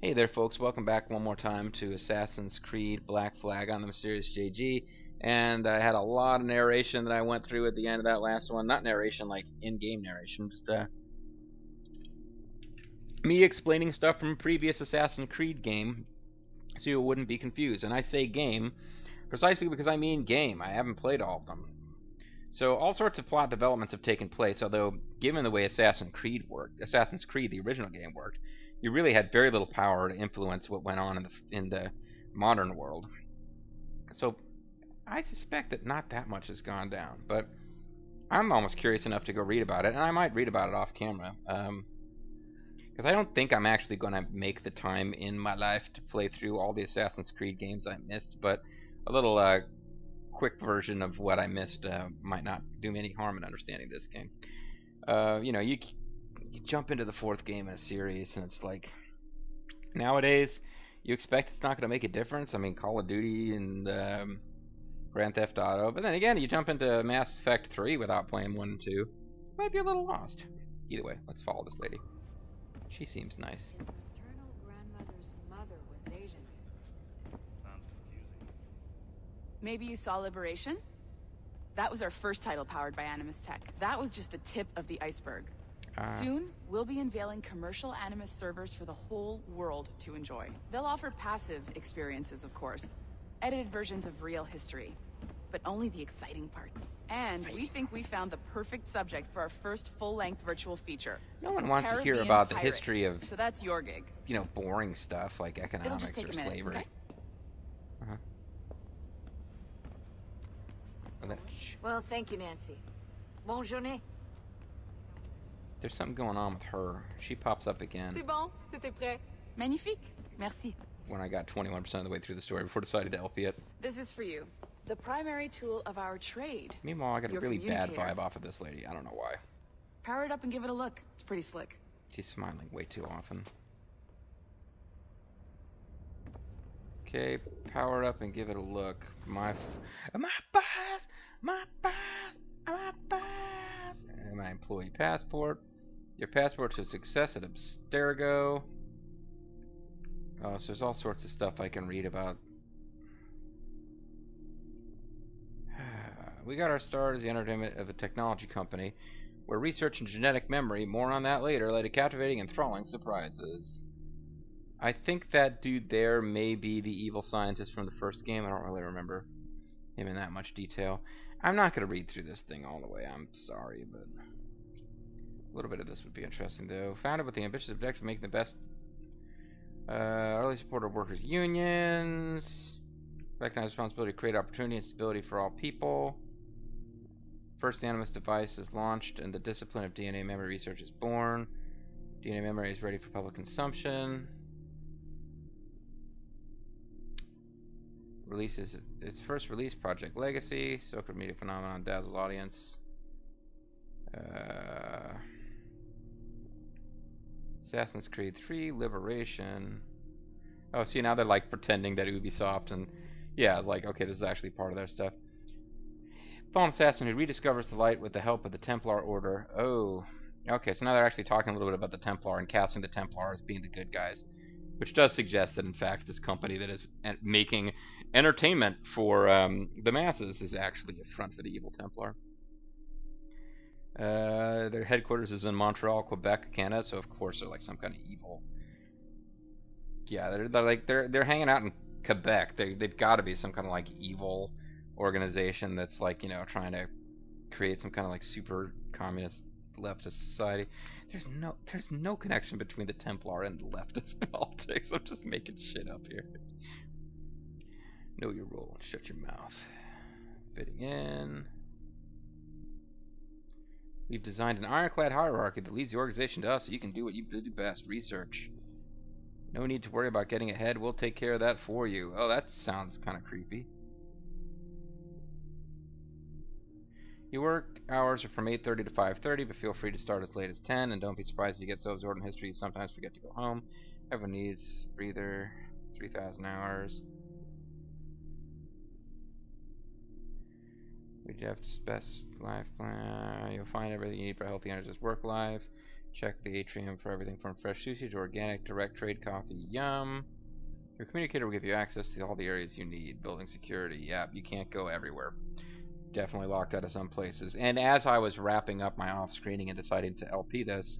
Hey there folks, welcome back one more time to Assassin's Creed Black Flag on the Mysterious JG. And I had a lot of narration that I went through at the end of that last one. Not narration like in-game narration, just me explaining stuff from a previous Assassin's Creed game so you wouldn't be confused. And I say game precisely because I mean game. I haven't played all of them. So all sorts of plot developments have taken place, although given the way Assassin's Creed, the original game, worked, you really had very little power to influence what went on in the modern world. So I suspect that not that much has gone down, but I'm almost curious enough to go read about it, and I might read about it off camera, because I don't think I'm actually going to make the time in my life to play through all the Assassin's Creed games I missed, but a little quick version of what I missed might not do me any harm in understanding this game. You jump into the fourth game in a series, and it's like, nowadays, you expect it's not going to make a difference. I mean, Call of Duty and Grand Theft Auto. But then again, you jump into Mass Effect 3 without playing 1 and 2. You might be a little lost. Either way, let's follow this lady. She seems nice. His maternal grandmother's mother was Asian. Sounds confusing. Maybe you saw Liberation? That was our first title powered by Animus Tech. That was just the tip of the iceberg. Soon, we'll be unveiling commercial Animus servers for the whole world to enjoy. They'll offer passive experiences, of course. Edited versions of real history. But only the exciting parts. And we think we found the perfect subject for our first full-length virtual feature. No one wants to hear Caribbean about the pirates. history of, So that's your gig. boring stuff like economics just take or a minute, slavery. okay? Well, thank you, Nancy. Bonne journée. There's something going on with her. She pops up again C'est bon, c'était prêt. Magnifique. Merci. when I got 21% of the way through the story before I decided to LP it. This is for you. The primary tool of our trade. Meanwhile, I got a Your really bad communicator. vibe off of this lady. I don't know why. Power it up and give it a look. It's pretty slick. She's smiling way too often. Okay, power it up and give it a look. My boss! My boss! My boss! And my employee passport. Your passport to success at Abstergo. Oh, so there's all sorts of stuff I can read about. We got our start as the entertainment of a technology company, where research in genetic memory, more on that later, led to captivating and enthralling surprises. I think that dude there may be the evil scientist from the first game. I don't really remember him in that much detail. I'm not going to read through this thing all the way. I'm sorry, but a little bit of this would be interesting, though. Founded with the ambitious objective of making the best early supporter of workers' unions. Recognize responsibility to create opportunity and stability for all people. First, the Animus device is launched, and the discipline of DNA memory research is born. DNA memory is ready for public consumption. Releases its first release, Project Legacy. Social media phenomenon dazzles audience. Assassin's Creed 3, Liberation. Oh, see, now they're like pretending that Ubisoft and yeah, like, okay, this is actually part of their stuff. Fallen assassin who rediscovers the light with the help of the Templar Order. Oh, okay, so now they're actually talking a little bit about the Templar and casting the Templar as being the good guys. Which does suggest that, in fact, this company that is making entertainment for the masses is actually a front for the evil Templar. Their headquarters is in Montreal, Quebec, Canada, so of course they're like some kind of evil. Yeah, they're hanging out in Quebec. They've got to be some kind of like evil organization that's like, you know, trying to create some kind of like super communist leftist society. There's no connection between the Templar and leftist politics. I'm just making shit up here. Know your role. Shut your mouth. Fitting in. We've designed an ironclad hierarchy that leads the organization to us so you can do what you do best, research. No need to worry about getting ahead. We'll take care of that for you. Oh, that sounds kind of creepy. Your work hours are from 8:30 to 5:30, but feel free to start as late as 10, and don't be surprised if you get so absorbed in history you sometimes forget to go home. Everyone needs a breather. 3,000 hours. We have best life plan. You'll find everything you need for a healthy, energized work life. Check the atrium for everything from fresh sushi to organic direct trade coffee. Yum. Your communicator will give you access to all the areas you need. Building security. Yeah, you can't go everywhere. Definitely locked out of some places. And as I was wrapping up my off-screening and deciding to LP this,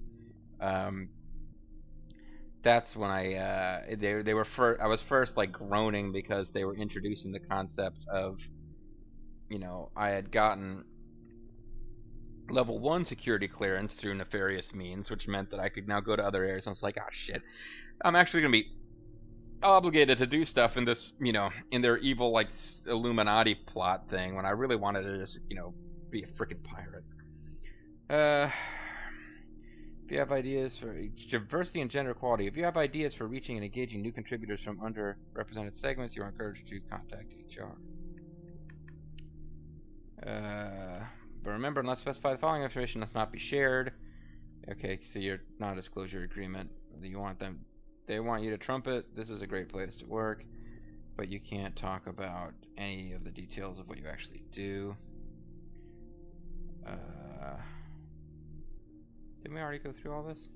that's when I was first like groaning because they were introducing the concept of, you know, I had gotten level 1 security clearance through nefarious means, which meant that I could now go to other areas. And I was like, oh shit, I'm actually going to be obligated to do stuff in this, you know, in their evil, like, Illuminati plot thing, when I really wanted to just, you know, be a frickin' pirate. If you have ideas for diversity and gender equality, if you have ideas for reaching and engaging new contributors from underrepresented segments, you are encouraged to contact HR. But remember, unless specified, the following information must not be shared. Okay, so your non-disclosure agreement. You want them, they want you to trumpet. This is a great place to work, but you can't talk about any of the details of what you actually do. Didn't we already go through all this?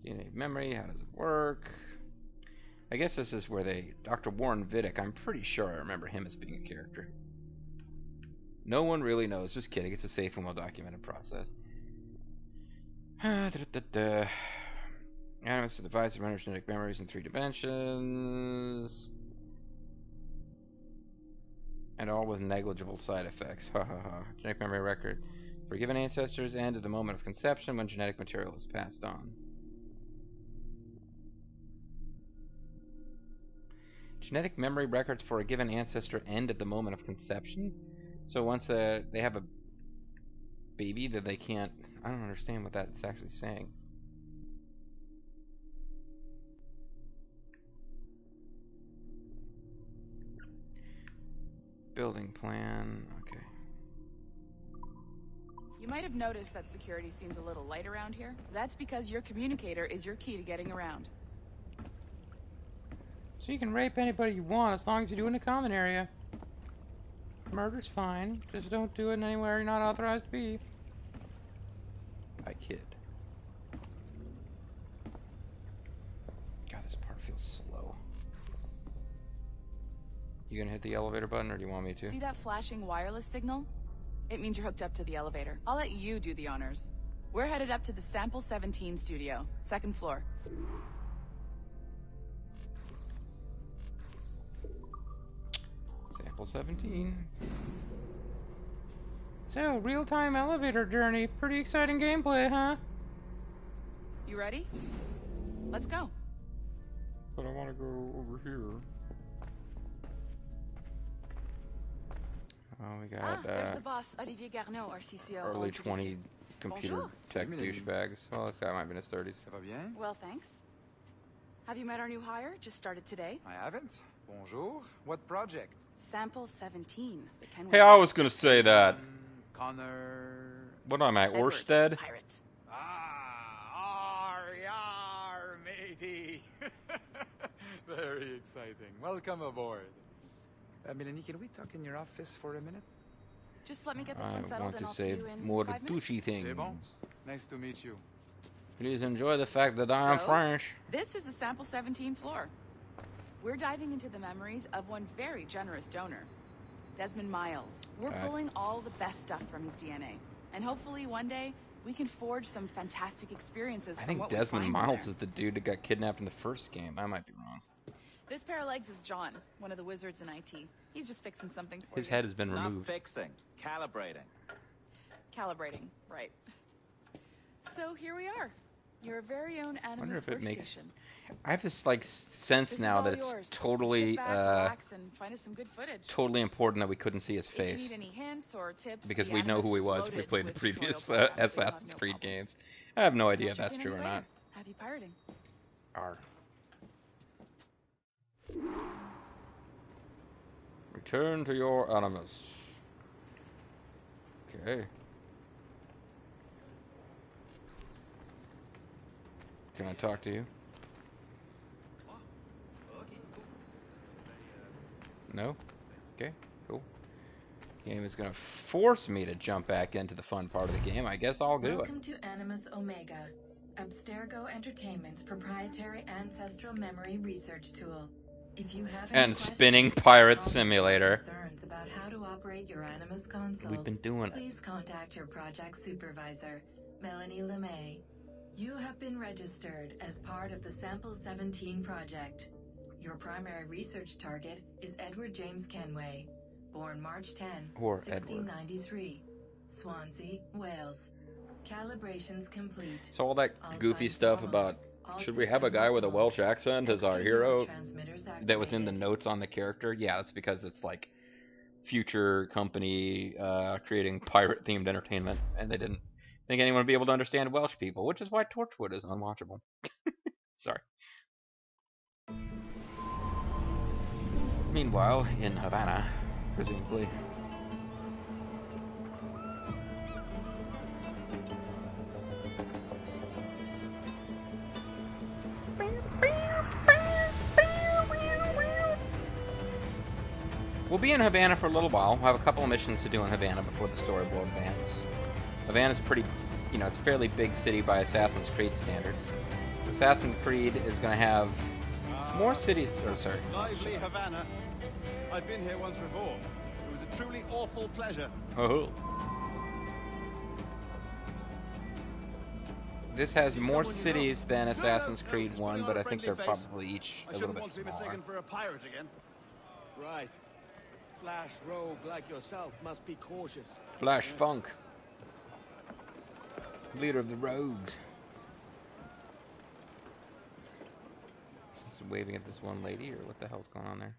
DNA memory, how does it work? I guess this is where they... Dr. Warren Vidic, I'm pretty sure I remember him as being a character. No one really knows. Just kidding. It's a safe and well-documented process. Animus, the device that renders genetic memories in 3 dimensions. And all with negligible side effects. Ha ha ha. Genetic memory record. For given ancestors end at the moment of conception when genetic material is passed on. Genetic memory records for a given ancestor end at the moment of conception? So once they have a baby, that they can't... I don't understand what that's actually saying. Building plan... Okay. You might have noticed that security seems a little light around here. That's because your communicator is your key to getting around. So you can rape anybody you want as long as you do it in a common area. Murder's fine. Just don't do it anywhere you're not authorized to be. I kid. God, this part feels slow. You gonna hit the elevator button, or do you want me to? See that flashing wireless signal? It means you're hooked up to the elevator. I'll let you do the honors. We're headed up to the Sample 17 studio, 2nd floor. Sample 17. So, real-time elevator journey. Pretty exciting gameplay, huh? You ready? Let's go. But I want to go over here. Oh, we got there's the boss, Olivier Garneau, our CCO. early 20 computer tech douchebags. Well, this guy might be in his 30s. Ça va bien? Well, thanks. Have you met our new hire? Just started today. I haven't. Bonjour. What project? Sample 17. Hey, I was gonna say that. Connor. What am I, Edward, Orsted? pirate. Yar, matey. Very exciting. Welcome aboard. Melanie, can we talk in your office for a minute? Just let me get this one I settled want and to I'll see say you in more 5 minutes. douchey things. C'est bon. Nice to meet you. Please enjoy the fact that I am So, French. This is the Sample 17 floor. We're diving into the memories of one very generous donor, Desmond Miles. We're pulling all the best stuff from his DNA. And hopefully one day, we can forge some fantastic experiences I from think what Desmond we find Miles in there. is the dude that got kidnapped in the first game. I might be wrong. This pair of legs is John, one of the wizards in IT. He's just fixing something for His you. head has been Not removed. fixing, calibrating. Calibrating, right. So here we are. Your very own I wonder Animus if it makes... workstation. I have this like sense This now is all that yours. it's So totally sit back, relax, and find us some good footage. totally important that we couldn't see his If you face, need any hints or tips, because the we know who he Animus is was if we loaded played the with previous tutorial programs, so you'll have Assassin's no Creed problems. games. I have no idea We'll if check that's in true on or you not. later. Happy pirating. R. Return to your Animus. Okay. Can I talk to you? No? Okay, cool. Game is gonna force me to jump back into the fun part of the game, I guess I'll do it. Welcome to Animus Omega, Abstergo Entertainment's proprietary ancestral memory research tool. If you have any And spinning pirate simulator. concerns about how to operate your Animus console, We've been doing it. please contact your project supervisor, Melanie LeMay. You have been registered as part of the Sample 17 project. Your primary research target is Edward James Kenway, born March 10, Or 1693, Swansea, Wales. Calibrations complete. So all that goofy stuff about should we have a guy with a Welsh accent as our hero that was in the notes on the character? Yeah, that's because it's like future company creating pirate-themed entertainment, and they didn't think anyone would be able to understand Welsh people, which is why Torchwood is unwatchable. Sorry. Meanwhile, in Havana, presumably. We'll be in Havana for a little while. We'll have a couple of missions to do in Havana before the story will advance. Havana's pretty, you know, it's a fairly big city by Assassin's Creed standards. Assassin's Creed is going to have more cities, or sorry. Lively Havana. I've been here once before. It was a truly awful pleasure. Oh. This has more cities than Assassin's Creed 1, but I think they're probably each a little bit I shouldn't want to be smaller. mistaken for a pirate again. Right. Flash rogue like yourself must be cautious. Flash Funk, leader of the rogues. Just waving at this one lady, or what the hell's going on there?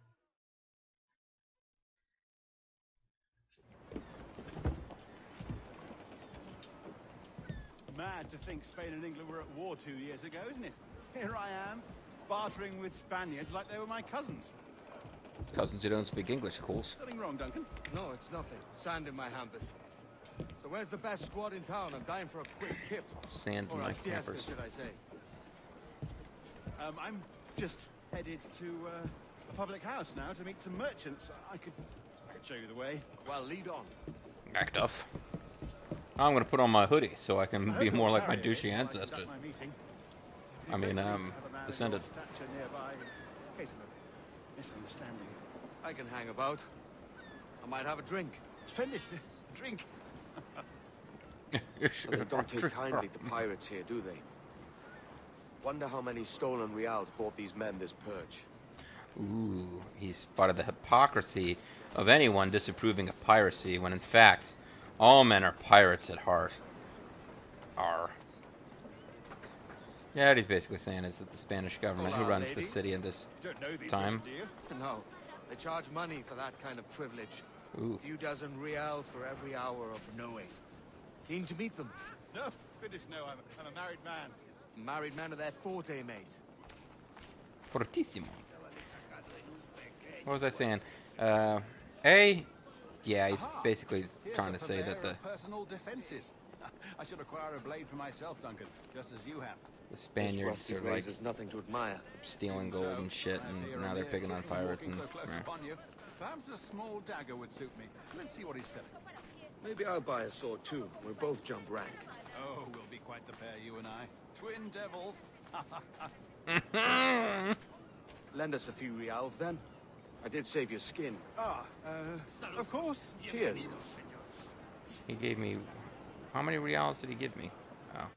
Mad to think Spain and England were at war 2 years ago, isn't it? Here I am, bartering with Spaniards like they were my cousins. Cousins who don't speak English, Cools. Nothing wrong, Duncan? No, it's nothing. Sand in my hampers. So where's the best squad in town? I'm dying for a quick kip. Sand in Or my a siesta, campers. should I say. I'm just headed to a public house now to meet some merchants. I could show you the way. Well, lead on. Act off. I'm gonna put on my hoodie so I can I be hope more you'll like my tarry, douchey while I ancestors. conduct my meeting. I mean, descended. Stature nearby, in case of a misunderstanding. I can hang about. I might have a drink. Splendid. Drink. But they don't take kindly to pirates here, do they? Wonder how many stolen reals bought these men this purge. Ooh, he spotted the hypocrisy of anyone disapproving of piracy, when in fact, all men are pirates at heart. Arr. Yeah, what he's basically saying is that the Spanish government, who Hola, runs the ladies. city at this You don't know these time. people, do you? No, they charge money for that kind of privilege. Ooh. A few dozen reals for every hour of knowing. Keen to meet them. No, goodness no, I'm a married man. Married men are their forte, mate. Fortissimo. What was I saying? Yeah, he's Aha! basically Here's trying a to say that purveyor the of personal defenses. I should acquire a blade for myself, Duncan, just as you have. the This Spaniards rusty are like razor's nothing to admire. stealing gold and shit, and now they're picking on pirates and. So close eh. upon you. Perhaps a small dagger would suit me. Let's see what he's selling. Maybe I'll buy a sword too. We'll both jump rank. Oh, we'll be quite the pair, you and I. Twin devils. Lend us a few reals then. I did save your skin. Of course. Cheers. He gave me. How many reals did he give me? Oh.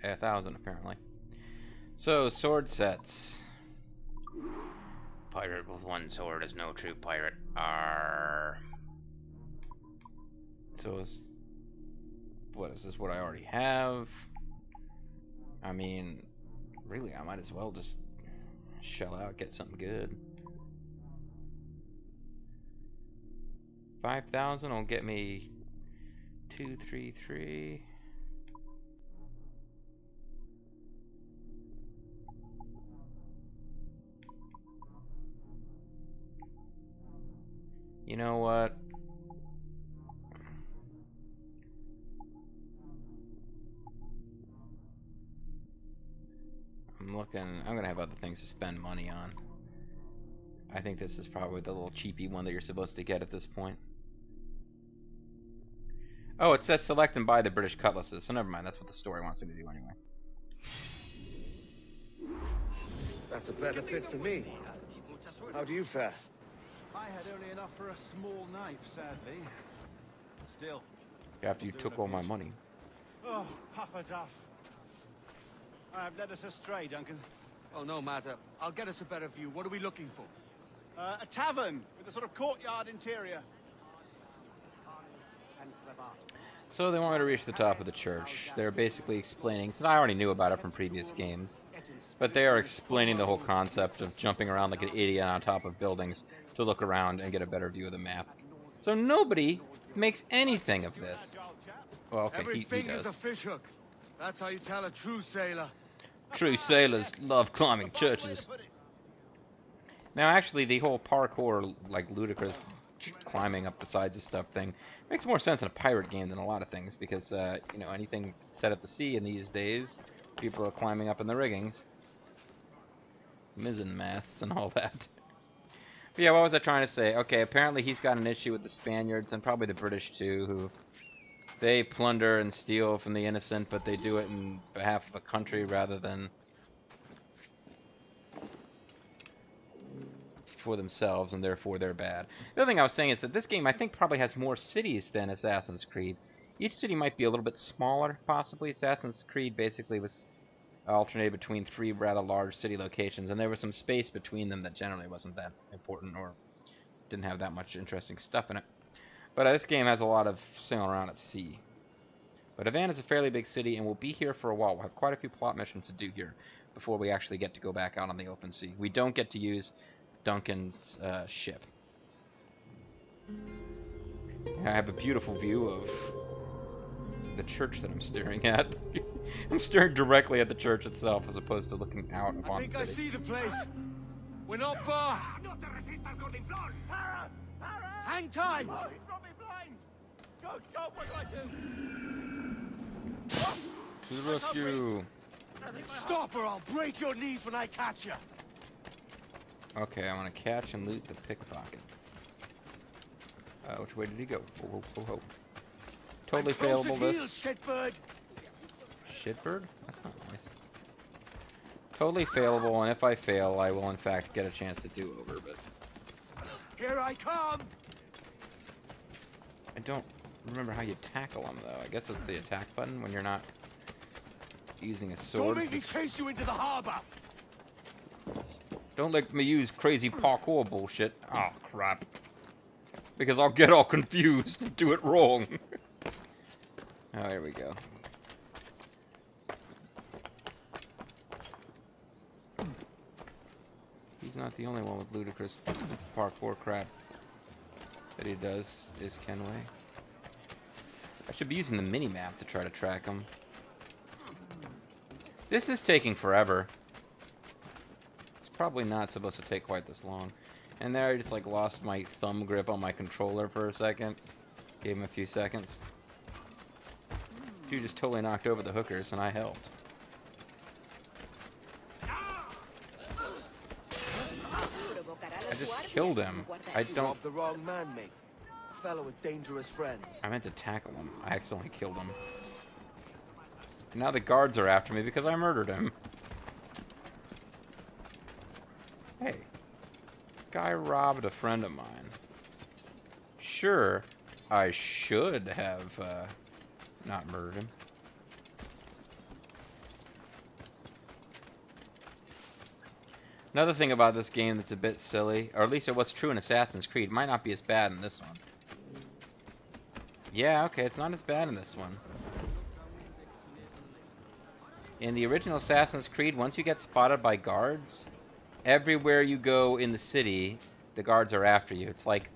1,000 apparently. So, sword sets. Pirate with one sword is no true pirate. Arr. So, what is this? What I already have? I mean, really, I might as well just shell out, get something good. 5,000 will get me 233. You know what? I'm gonna have other things to spend money on. I think this is probably the little cheapy one that you're supposed to get at this point. Oh, it says select and buy the British cutlasses, so never mind. That's what the story wants me to do anyway. That's a better fit for me. How do you fare? I had only enough for a small knife, sadly. Still. After you took all my money. Oh, puffer duff. I've led us astray, Duncan. Oh, no matter. I'll get us a better view. What are we looking for? A tavern with a sort of courtyard interior. So they want me to reach the top of the church. They're basically explaining, since I already knew about it from previous games, but they are explaining the whole concept of jumping around like an idiot on top of buildings to look around and get a better view of the map. So nobody makes anything of this. Well, okay, Every he finger's does. a fishhook. That's how you tell a true sailor. True sailors love climbing churches. Now, actually, the whole parkour, like ludicrous climbing up the sides of stuff thing, makes more sense in a pirate game than a lot of things, because, you know, anything set at the sea in these days, people are climbing up in the riggings. Mizzen masts and all that. But yeah, what was I trying to say? Okay, apparently he's got an issue with the Spaniards, and probably the British too, who they plunder and steal from the innocent, but they do it in behalf of a country rather than for themselves, and therefore they're bad. The other thing I was saying is that this game, I think, probably has more cities than Assassin's Creed. Each city might be a little bit smaller, possibly. Assassin's Creed basically was alternated between 3 rather large city locations, and there was some space between them that generally wasn't that important or didn't have that much interesting stuff in it. But this game has a lot of sailing around at sea. But Havana is a fairly big city, and we'll be here for a while. We'll have quite a few plot missions to do here before we actually get to go back out on the open sea. We don't get to use Duncan's ship. I have a beautiful view of the church that I'm staring at. I'm staring directly at the church itself as opposed to looking out upon the city. I see the place. We're not far. Hang tight. Oh, he's got me blind. Go, what do I do? To the rescue. Stop or I'll break your knees when I catch you. Okay, I want to catch and loot the pickpocket. Which way did he go? Oh, oh, oh. Totally failable this. Shitbird. Shitbird? That's not nice. Totally failable, and if I fail, I will in fact get a chance to do over, but Here I come. I don't remember how you tackle them, though. I guess it's the attack button when you're not using a sword. Don't make me chase you into the harbor. Don't let me use crazy parkour bullshit. Oh, crap. Because I'll get all confused and do it wrong. Oh, here we go. He's not the only one with ludicrous parkour crap that he does, is Kenway. I should be using the mini-map to try to track him. This is taking forever. It's probably not supposed to take quite this long. And there I just like lost my thumb grip on my controller for a second. Gave him a few seconds. She just totally knocked over the hookers and I helped. I just killed him. I don't... Robbed the wrong man, mate. A fellow with dangerous friends. I meant to tackle him. I accidentally killed him. Now the guards are after me because I murdered him. Hey. Guy robbed a friend of mine. Sure, I should have not murdered him. Another thing about this game that's a bit silly, or at least it was true in Assassin's Creed, might not be as bad in this one. Yeah, okay, it's not as bad in this one. In the original Assassin's Creed, once you get spotted by guards, everywhere you go in the city, the guards are after you. It's like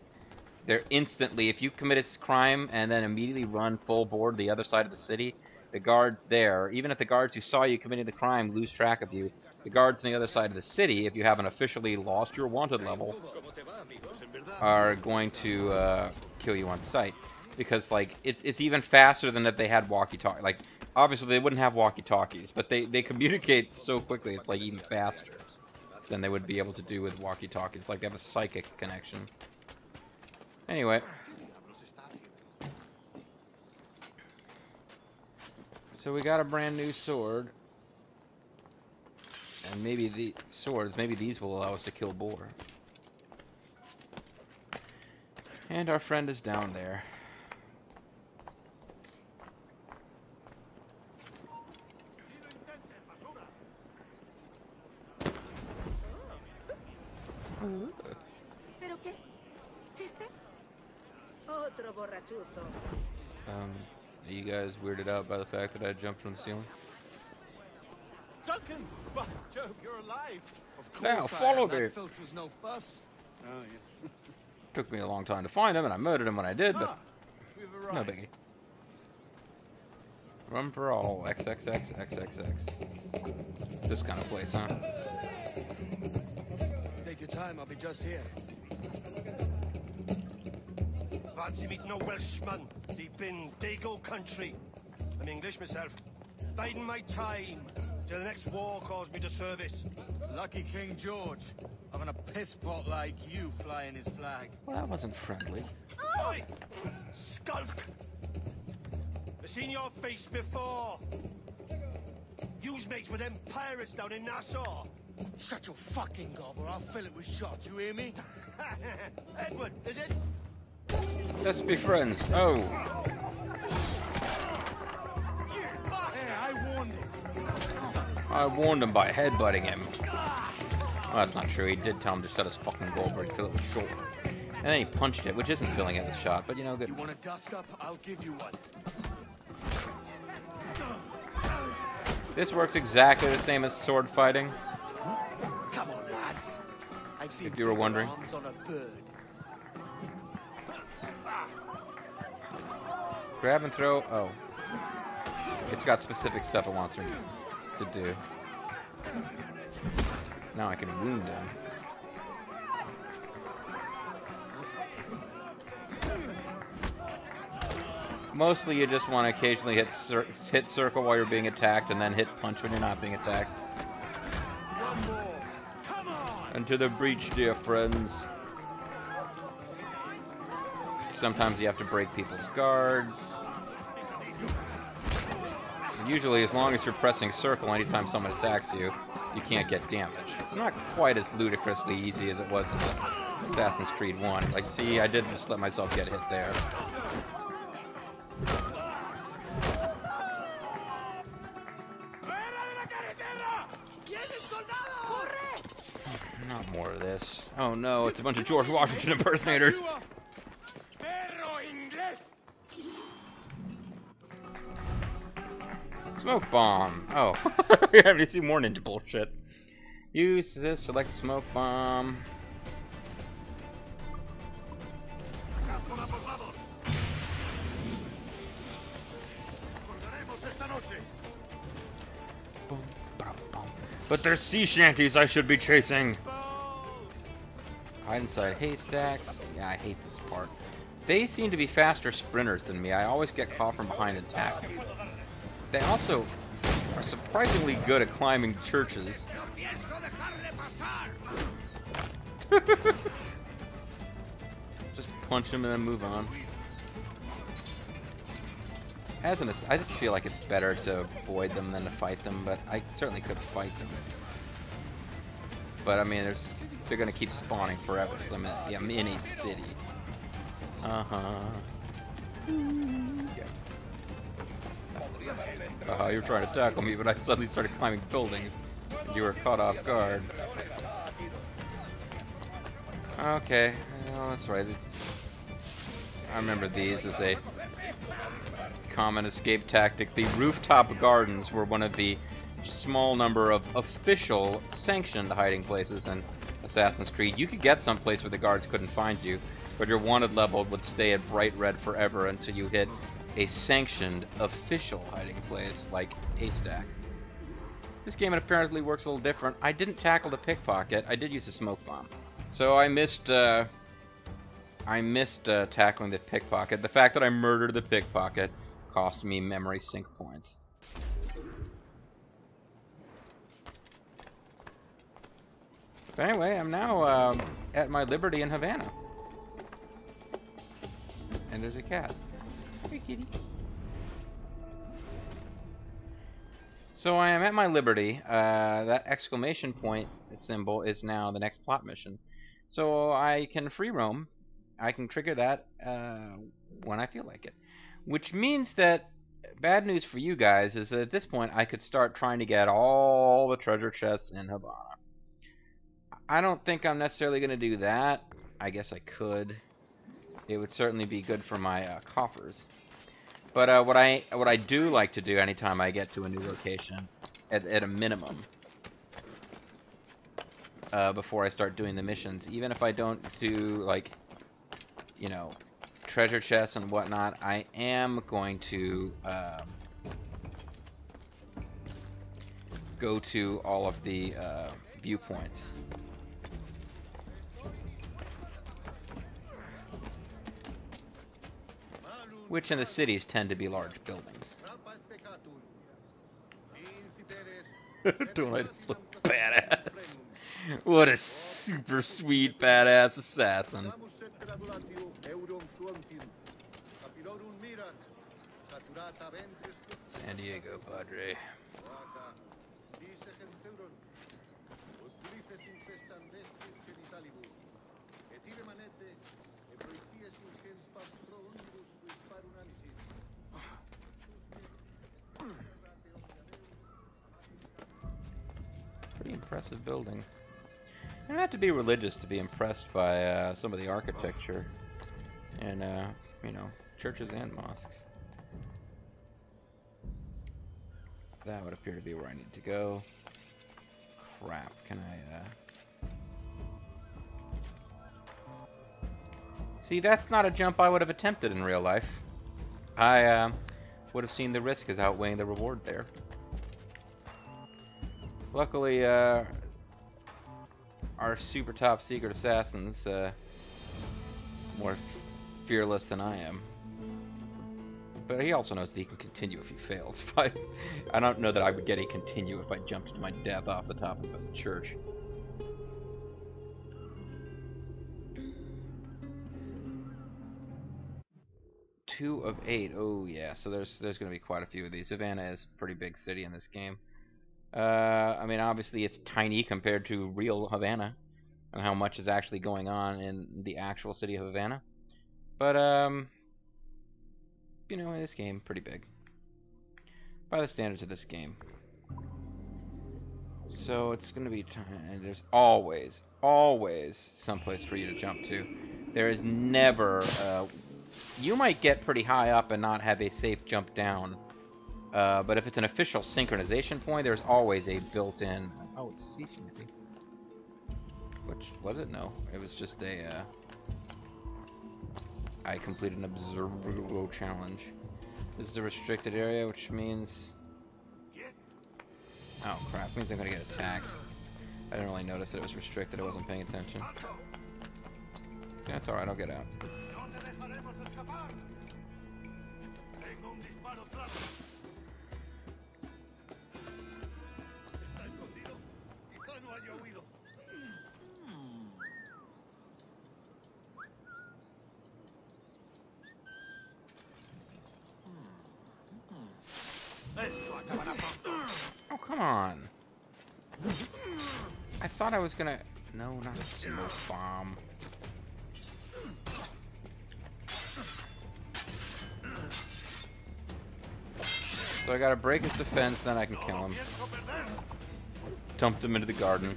they're instantly, if you commit a crime and then immediately run full board the other side of the city, the guards there, even if the guards who saw you committing the crime lose track of you, the guards on the other side of the city, if you haven't officially lost your wanted level, are going to kill you on sight. Because, like, it's even faster than if they had walkie-talkies. Like, obviously they wouldn't have walkie-talkies, but they communicate so quickly, it's, like, even faster. than they would be able to do with walkie-talkies. Like they have a psychic connection. Anyway. So we got a brand new sword. And maybe the swords, maybe these will allow us to kill boar. And our friend is down there. ¿Pero qué? ¿Este? Otro borrachuzo. Are you guys weirded out by the fact that I jumped from the ceiling? Duncan! By Jove, you're alive! Of Now, course follow I am. me. That filth was no fuss. Oh, yes. Took me a long time to find him, and I murdered him when I did, but Ah, we've no arrived. biggie. Run for all, XXX, XXX. This kind of place, huh? Take your time, I'll be just here. Fancy meeting no Welshman, deep in Dago country. I'm English myself. Biding my time till the next war calls me to service. Lucky King George, having a piss pot like you flying his flag. Well, that wasn't friendly. Oi! Skulk! I've seen your face before. You's mates with them pirates down in Nassau. Shut your fucking gob or I'll fill it with shot, you hear me? Edward, is it? Let's be friends. Oh. Hey, I warned him. I warned him by headbutting him. Well, that's not true. He did tell him to shut his fucking Goldberg till it was short. And then he punched it, which isn't filling it with shot, but you know, good. You want a dust up? I'll give you one. This works exactly the same as sword fighting. Come on, lads. I've seen If you were wondering. arms on a bird. Grab and throw. Oh. It's got specific stuff it wants me to do. Now I can wound him. Mostly you just want to occasionally hit circle while you're being attacked and then hit punch when you're not being attacked. Into the breach, dear friends. Sometimes you have to break people's guards. And usually, as long as you're pressing circle anytime someone attacks you, you can't get damage. It's not quite as ludicrously easy as it was in Assassin's Creed 1. Like, see, I did just let myself get hit there. Not more of this. Oh no, it's a bunch of George Washington impersonators. Smoke bomb. Oh, we haven't seen more ninja bullshit. Use this, select smoke bomb. But they're sea shanties I should be chasing. Hide inside haystacks. Yeah, I hate this part. They seem to be faster sprinters than me. I always get caught from behind and attack them. They also are surprisingly good at climbing churches. Just punch them and then move on. I just feel like it's better to avoid them than to fight them, but I certainly could fight them. But I mean, they're gonna keep spawning forever because I'm in a city. You were trying to tackle me, but I suddenly started climbing buildings. You were caught off guard. Okay, well, that's right. I remember these as a common escape tactic. The rooftop gardens were one of the small number of official sanctioned hiding places in Assassin's Creed. You could get someplace where the guards couldn't find you, but your wanted level would stay at bright red forever until you hit a sanctioned official hiding place like Haystack. This game apparently works a little different. I didn't tackle the pickpocket. I did use a smoke bomb. So I missed tackling the pickpocket. The fact that I murdered the pickpocket cost me memory sync points. But anyway, I'm now at my liberty in Havana. And there's a cat. Hey, kitty. So I am at my liberty. That exclamation point symbol is now the next plot mission. So I can free roam. I can trigger that when I feel like it. Which means that bad news for you guys is that at this point I could start trying to get all the treasure chests in Havana. I don't think I'm necessarily going to do that. I guess I could. It would certainly be good for my coffers. But what I do like to do anytime I get to a new location, at a minimum, before I start doing the missions, even if I don't do, like, you know, treasure chests and whatnot, I am going to go to all of the viewpoints. Which in the cities tend to be large buildings. Don't I just look badass? What a super sweet badass assassin. San Diego, Padre. Pretty impressive building. You don't have to be religious to be impressed by some of the architecture and, you know, churches and mosques. That would appear to be where I need to go. Crap, can I, See, that's not a jump I would have attempted in real life. I, would have seen the risk as outweighing the reward there. Luckily, our super top secret assassin's more fearless than I am. But he also knows that he can continue if he fails. I don't know that I would get a continue if I jumped to my death off the top of a church. Two of 8. Oh yeah, so there's going to be quite a few of these. Havana is a pretty big city in this game. I mean, obviously it's tiny compared to real Havana and how much is actually going on in the actual city of Havana. But, you know, in this game, pretty big. By the standards of this game. So it's going to be time, and there's always someplace for you to jump to. There is never, you might get pretty high up and not have a safe jump down. But if it's an official synchronization point, there's always a built-in... Oh, it's sea shanty. Which, was it? No. It was just a, I completed an observable challenge. This is a restricted area, which means... Oh, crap. It means I'm gonna get attacked. I didn't really notice that it was restricted. I wasn't paying attention. Yeah, it's alright. I'll get out. Oh, come on. I thought I was gonna... No, not a smoke bomb. So I gotta break his defense, then I can kill him. Dumped him into the garden.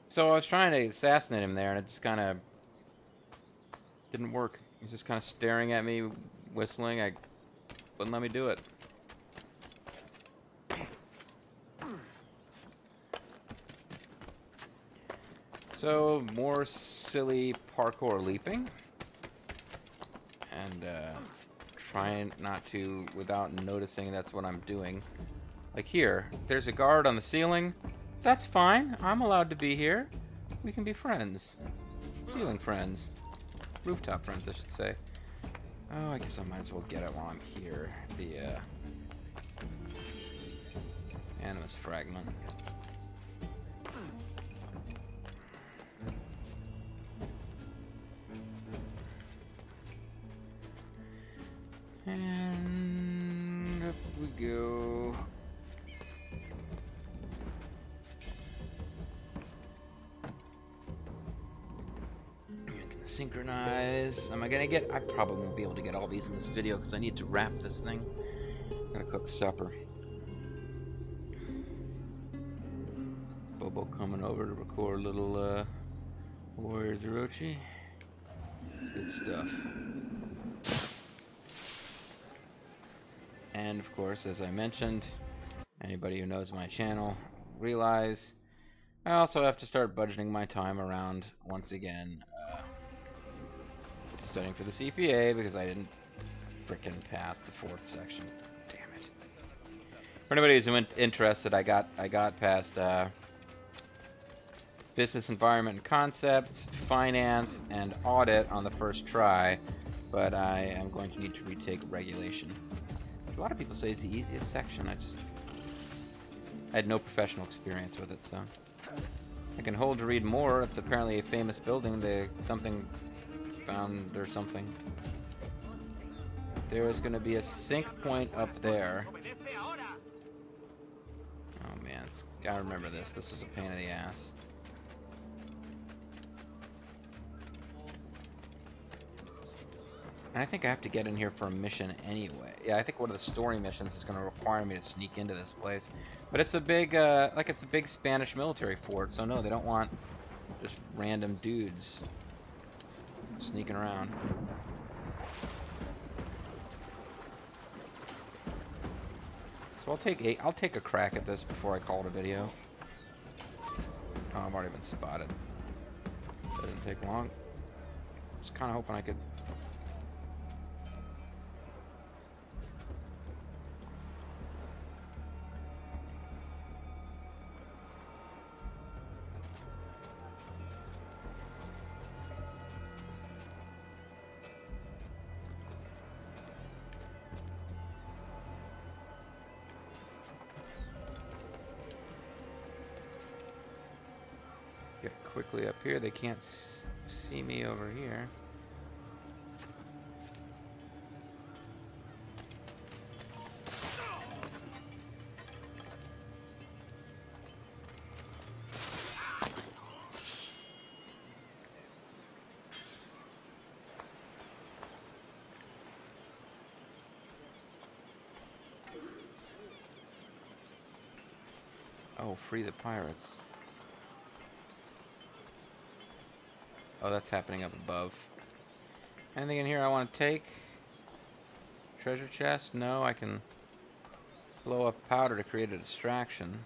So I was trying to assassinate him there, and it just kind of didn't work. He's just kind of staring at me, whistling. I wouldn't let me do it. So, more silly parkour leaping. And, trying not to, without noticing that's what I'm doing. Like here, there's a guard on the ceiling. That's fine. I'm allowed to be here. We can be friends. Ceiling friends. Rooftop friends, I should say. Oh, I guess I might as well get it while I'm here. Animus fragment. And up we go. Synchronize. Am I gonna get? I probably won't be able to get all these in this video because I need to wrap this thing. Gotta cook supper. Bobo coming over to record a little Warriors Orochi. Good stuff. And of course, as I mentioned, anybody who knows my channel realize I also have to start budgeting my time around, once again, studying for the CPA because I didn't frickin' pass the 4th section. Damn it. For anybody who's interested, I got past business environment and concepts, finance, and audit on the first try, but I am going to need to retake regulation. A lot of people say it's the easiest section. I had no professional experience with it, so I can hold to read more. It's apparently a famous building. Something found or something. There is going to be a sync point up there. Oh man, I remember this. This was a pain in the ass. And I think I have to get in here for a mission anyway. Yeah, I think one of the story missions is going to require me to sneak into this place. But it's a big, it's a big Spanish military fort, so no, they don't want just random dudes sneaking around. So I'll take a crack at this before I call it a video. Oh, I've already been spotted. That didn't take long. Just kind of hoping I could. Get quickly up here. They can't see me over here. Oh, free the pirates. Oh, that's happening up above. Anything in here I want to take? Treasure chest? No, I can blow up powder to create a distraction.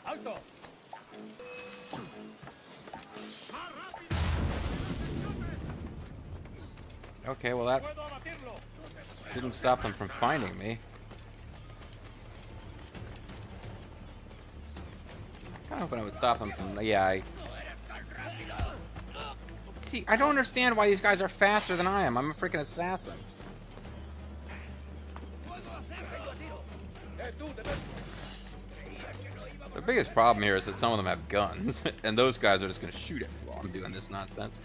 Alto! Okay, well that didn't stop them from finding me. I hoping I would stop them from. Yeah, See, I don't understand why these guys are faster than I am. I'm a freaking assassin. The biggest problem here is that some of them have guns, and those guys are just going to shoot at me while I'm doing this nonsense.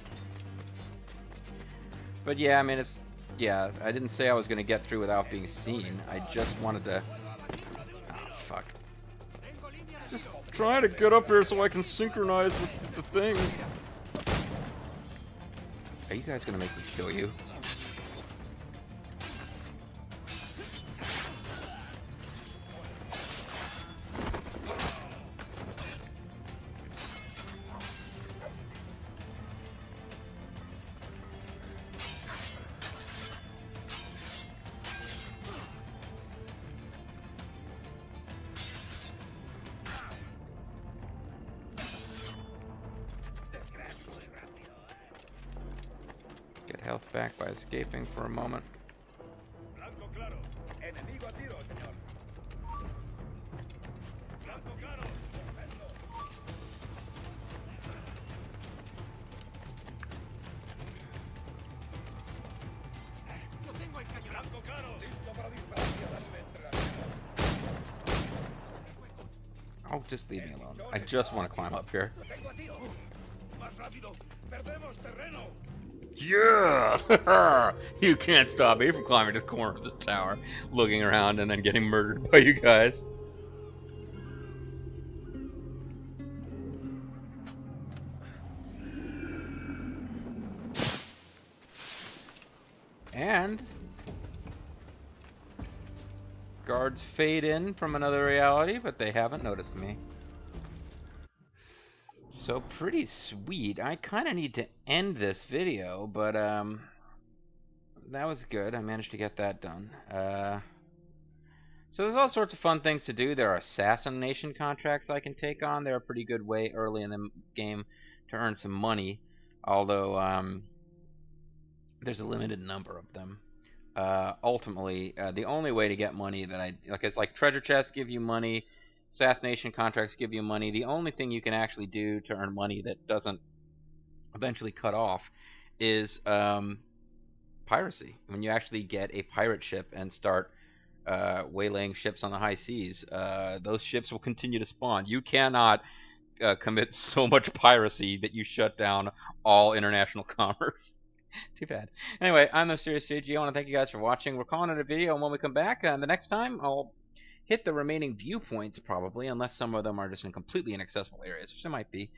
But yeah, I mean, it's. Yeah, I didn't say I was going to get through without being seen. I just wanted to. Oh, fuck. Just trying to get up here so I can synchronize with the thing. Are you guys gonna make me kill you? Get health back by escaping for a moment. Oh, just leave me alone. I just want to climb up here. Yeah! You can't stop me from climbing to the corner of this tower, looking around and then getting murdered by you guys. And guards fade in from another reality, but they haven't noticed me. So pretty sweet. I kind of need to end this video, but that was good. I managed to get that done. So there's all sorts of fun things to do. There are assassination contracts I can take on. They're a pretty good way early in the game to earn some money, although there's a limited number of them. Ultimately, the only way to get money that it's like treasure chests give you money, assassination contracts give you money. The only thing you can actually do to earn money that doesn't eventually cut off is piracy. When you actually get a pirate ship and start waylaying ships on the high seas, those ships will continue to spawn. You cannot commit so much piracy that you shut down all international commerce. Too bad. Anyway, I'm the Serious JG. I want to thank you guys for watching. We're calling it a video, and when we come back, the next time, I'll hit the remaining viewpoints, probably, unless some of them are just in completely inaccessible areas, which they might be.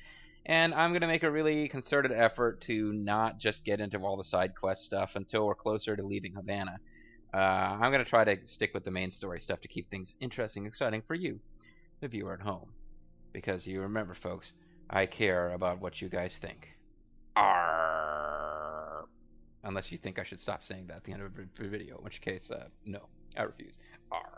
And I'm going to make a really concerted effort to not just get into all the side quest stuff until we're closer to leaving Havana. I'm going to try to stick with the main story stuff to keep things interesting and exciting for you, the viewer at home. Because you remember, folks, I care about what you guys think. Arrgh. Unless you think I should stop saying that at the end of a video, in which case, no, I refuse. Arrgh.